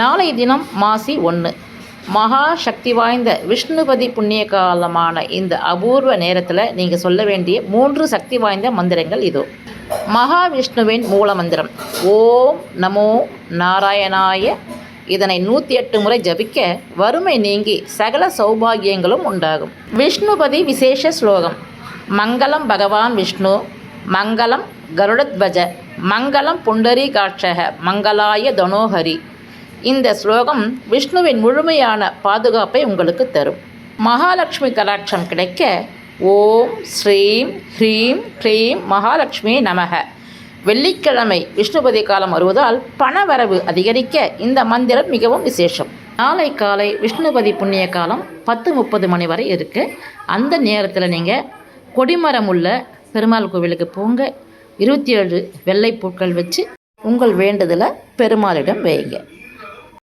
நாளை தினம் மாசி 1. மகா சக்தி வாய்ந்த விஷ்ணுபதி புண்ணிய காலமான இந்த அபூர்வ நேரத்தில் நீங்கள் சொல்ல வேண்டிய 3 சக்தி வாய்ந்த மந்திரங்கள் இதோ. மகாவிஷ்ணுவின் மூல மந்திரம் ஓம் நமோ நாராயணாய. இதனை 108 முறை ஜபிக்க வறுமை நீங்கி சகல சௌபாகியங்களும் உண்டாகும். விஷ்ணுபதி விசேஷ ஸ்லோகம். மங்களம் பகவான் விஷ்ணு, மங்களம் கருடத்வஜ, மங்களம் புண்டரீகாட்சக, மங்களாய தனோஹரி. இந்த ஸ்லோகம் விஷ்ணுவின் முழுமையான பாதுகாப்பை உங்களுக்கு தரும். மகாலட்சுமி கடாட்சம் கிடைக்க ஓம் ஸ்ரீம் ஹ்ரீம் க்ளீம் மகாலட்சுமி நமக. வெள்ளிக்கிழமை விஷ்ணுபதி காலம் வருவதால் பணவரவு அதிகரிக்க இந்த மந்திரம் மிகவும் விசேஷம். நாளை காலை விஷ்ணுபதி புண்ணிய காலம் 10:30 மணி வரை இருக்குது. அந்த நேரத்தில் நீங்கள் கொடிமரம் உள்ள பெருமாள் கோவிலுக்கு போங்க. 27 வெள்ளைப்பூக்கள் வச்சு உங்கள் வேண்டுதலை பெருமாளிடம் வைங்க.